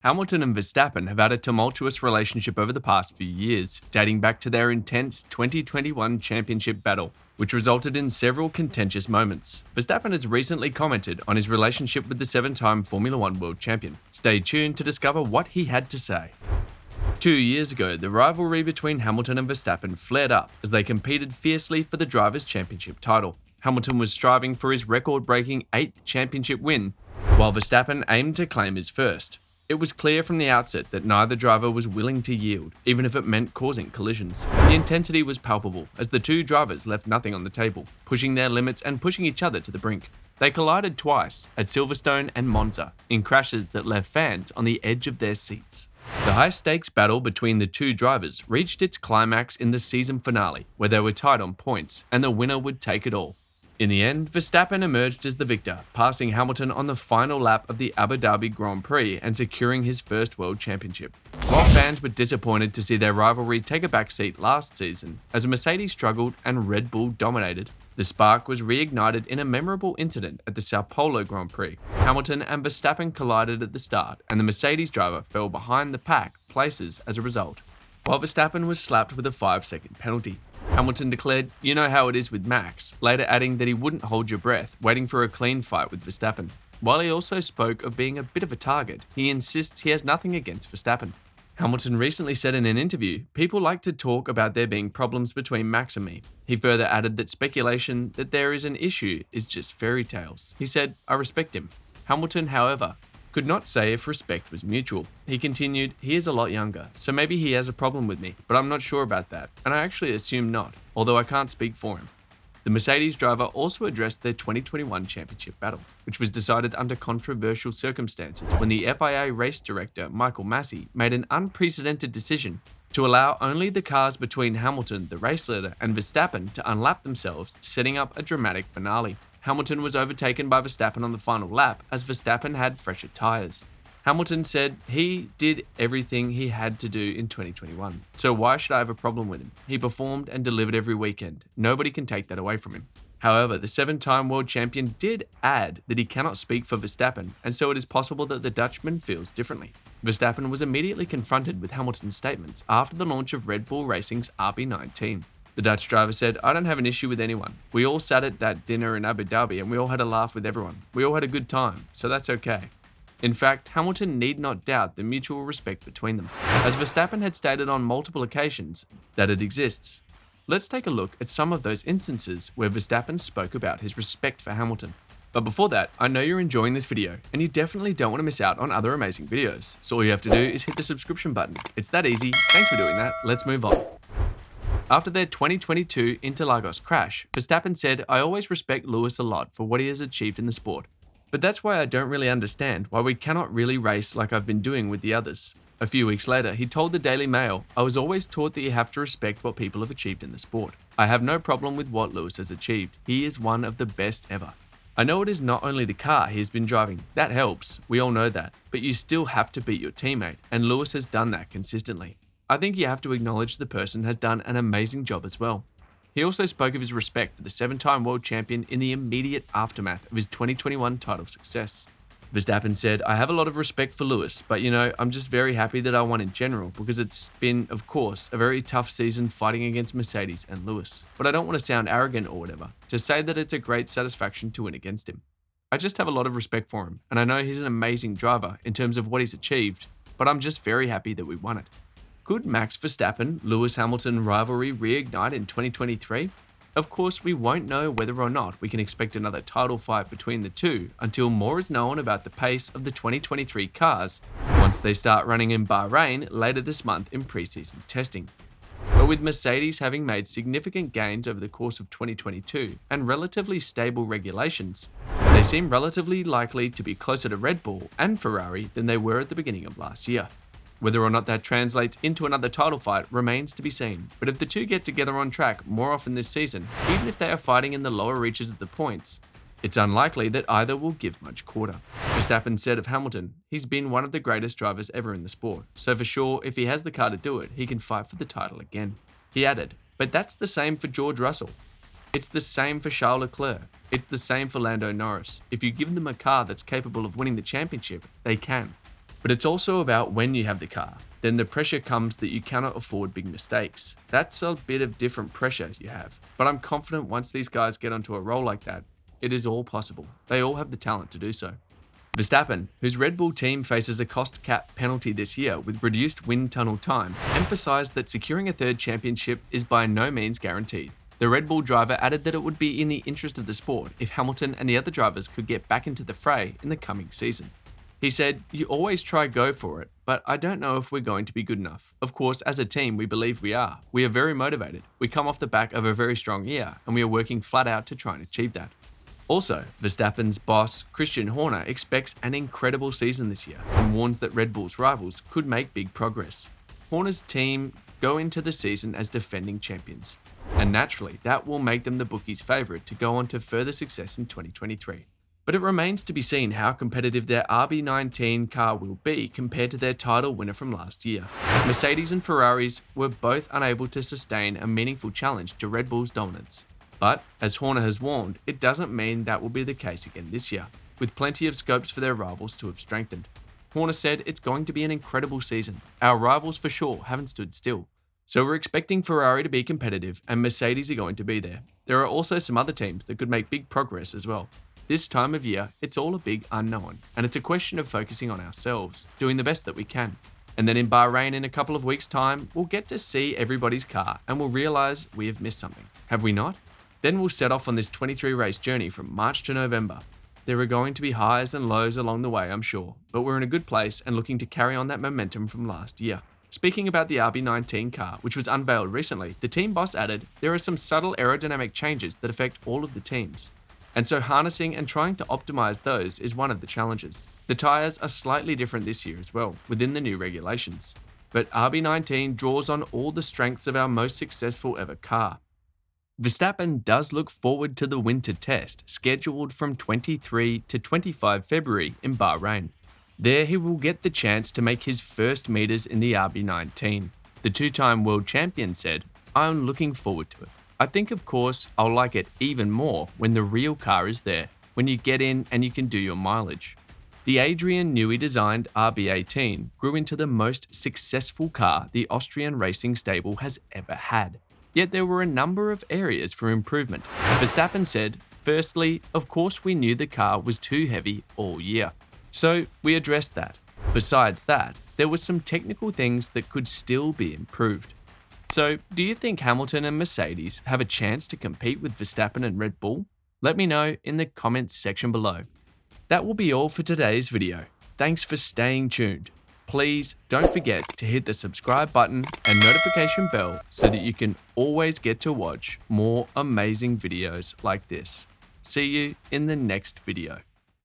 Hamilton and Verstappen have had a tumultuous relationship over the past few years, dating back to their intense 2021 championship battle, which resulted in several contentious moments. Verstappen has recently commented on his relationship with the 7-time Formula One world champion. Stay tuned to discover what he had to say. 2 years ago, the rivalry between Hamilton and Verstappen flared up as they competed fiercely for the Drivers' Championship title. Hamilton was striving for his record-breaking 8th championship win, while Verstappen aimed to claim his first. It was clear from the outset that neither driver was willing to yield, even if it meant causing collisions. The intensity was palpable as the two drivers left nothing on the table, pushing their limits and pushing each other to the brink. They collided twice, at Silverstone and Monza, in crashes that left fans on the edge of their seats. The high-stakes battle between the two drivers reached its climax in the season finale, where they were tied on points, and the winner would take it all. In the end, Verstappen emerged as the victor, passing Hamilton on the final lap of the Abu Dhabi Grand Prix and securing his first world championship. While fans were disappointed to see their rivalry take a backseat last season, as Mercedes struggled and Red Bull dominated, the spark was reignited in a memorable incident at the Sao Paulo Grand Prix. Hamilton and Verstappen collided at the start, and the Mercedes driver fell behind the pack places as a result, while Verstappen was slapped with a 5-second penalty. Hamilton declared, "You know how it is with Max," later adding that he wouldn't hold your breath, waiting for a clean fight with Verstappen. While he also spoke of being a bit of a target, he insists he has nothing against Verstappen. Hamilton recently said in an interview, "People like to talk about there being problems between Max and me." He further added that speculation that there is an issue is just fairy tales. He said, "I respect him." Hamilton, however, could not say if respect was mutual. He continued, "He is a lot younger, so maybe he has a problem with me, but I'm not sure about that, and I actually assume not, although I can't speak for him." The Mercedes driver also addressed their 2021 championship battle, which was decided under controversial circumstances when the FIA race director Michael Massey made an unprecedented decision to allow only the cars between Hamilton, the race leader, and Verstappen to unlap themselves, setting up a dramatic finale. Hamilton was overtaken by Verstappen on the final lap as Verstappen had fresher tyres. Hamilton said he did everything he had to do in 2021, so why should I have a problem with him? He performed and delivered every weekend. Nobody can take that away from him. However, the 7-time world champion did add that he cannot speak for Verstappen, and so it is possible that the Dutchman feels differently. Verstappen was immediately confronted with Hamilton's statements after the launch of Red Bull Racing's RB19. The Dutch driver said, "I don't have an issue with anyone. We all sat at that dinner in Abu Dhabi and we all had a laugh with everyone. We all had a good time, so that's okay." In fact, Hamilton need not doubt the mutual respect between them, as Verstappen had stated on multiple occasions that it exists. Let's take a look at some of those instances where Verstappen spoke about his respect for Hamilton. But before that, I know you're enjoying this video, and you definitely don't want to miss out on other amazing videos. So all you have to do is hit the subscription button. It's that easy. Thanks for doing that. Let's move on. After their 2022 Interlagos crash, Verstappen said, "I always respect Lewis a lot for what he has achieved in the sport. But that's why I don't really understand why we cannot really race like I've been doing with the others." A few weeks later, he told the Daily Mail, "I was always taught that you have to respect what people have achieved in the sport. I have no problem with what Lewis has achieved. He is one of the best ever. I know it is not only the car he has been driving. That helps. We all know that. But you still have to beat your teammate, and Lewis has done that consistently. I think you have to acknowledge the person has done an amazing job as well." He also spoke of his respect for the 7-time world champion in the immediate aftermath of his 2021 title success. Verstappen said, "I have a lot of respect for Lewis, but I'm just very happy that I won in general because it's been, of course, a very tough season fighting against Mercedes and Lewis. But I don't want to sound arrogant or whatever, to say that it's a great satisfaction to win against him. I just have a lot of respect for him, and I know he's an amazing driver in terms of what he's achieved, but I'm just very happy that we won it." Could Max Verstappen, Lewis Hamilton rivalry reignite in 2023? Of course, we won't know whether or not we can expect another title fight between the two until more is known about the pace of the 2023 cars once they start running in Bahrain later this month in preseason testing. But with Mercedes having made significant gains over the course of 2022 and relatively stable regulations, they seem relatively likely to be closer to Red Bull and Ferrari than they were at the beginning of last year. Whether or not that translates into another title fight remains to be seen, but if the two get together on track more often this season, even if they are fighting in the lower reaches of the points, it's unlikely that either will give much quarter. Verstappen said of Hamilton, "He's been one of the greatest drivers ever in the sport, so for sure, if he has the car to do it, he can fight for the title again." He added, "But that's the same for George Russell. It's the same for Charles Leclerc. It's the same for Lando Norris. If you give them a car that's capable of winning the championship, they can." But it's also about when you have the car. Then the pressure comes that you cannot afford big mistakes. That's a bit of different pressure you have. But I'm confident once these guys get onto a roll like that, it is all possible. They all have the talent to do so. Verstappen, whose Red Bull team faces a cost cap penalty this year with reduced wind tunnel time, emphasised that securing a third championship is by no means guaranteed. The Red Bull driver added that it would be in the interest of the sport if Hamilton and the other drivers could get back into the fray in the coming season. He said, "You always try go for it, but I don't know if we're going to be good enough. Of course, as a team, we believe we are. We are very motivated. We come off the back of a very strong year, and we are working flat out to try and achieve that." Also, Verstappen's boss, Christian Horner, expects an incredible season this year and warns that Red Bull's rivals could make big progress. Horner's team go into the season as defending champions, and naturally, that will make them the bookies' favourite to go on to further success in 2023. But it remains to be seen how competitive their RB19 car will be compared to their title winner from last year. Mercedes and Ferraris were both unable to sustain a meaningful challenge to Red Bull's dominance. But, as Horner has warned, it doesn't mean that will be the case again this year, with plenty of scopes for their rivals to have strengthened. Horner said it's going to be an incredible season. Our rivals for sure haven't stood still. So we're expecting Ferrari to be competitive and Mercedes are going to be there. There are also some other teams that could make big progress as well. This time of year, it's all a big unknown, and it's a question of focusing on ourselves, doing the best that we can. And then in Bahrain in a couple of weeks' time, we'll get to see everybody's car and we'll realise we have missed something. Have we not? Then we'll set off on this 23 race journey from March to November. There are going to be highs and lows along the way, I'm sure, but we're in a good place and looking to carry on that momentum from last year. Speaking about the RB19 car, which was unveiled recently, the team boss added, there are some subtle aerodynamic changes that affect all of the teams. And so harnessing and trying to optimize those is one of the challenges. The tyres are slightly different this year as well, within the new regulations. But RB19 draws on all the strengths of our most successful ever car. Verstappen does look forward to the winter test, scheduled from 23 to 25 February in Bahrain. There he will get the chance to make his first meters in the RB19. The two-time world champion said, "I'm looking forward to it. I think, of course, I'll like it even more when the real car is there, when you get in and you can do your mileage." The Adrian Newey designed RB18 grew into the most successful car the Austrian racing stable has ever had. Yet there were a number of areas for improvement. Verstappen said, "Firstly, of course we knew the car was too heavy all year. So we addressed that. Besides that, there were some technical things that could still be improved." So, do you think Hamilton and Mercedes have a chance to compete with Verstappen and Red Bull? Let me know in the comments section below. That will be all for today's video. Thanks for staying tuned. Please don't forget to hit the subscribe button and notification bell so that you can always get to watch more amazing videos like this. See you in the next video.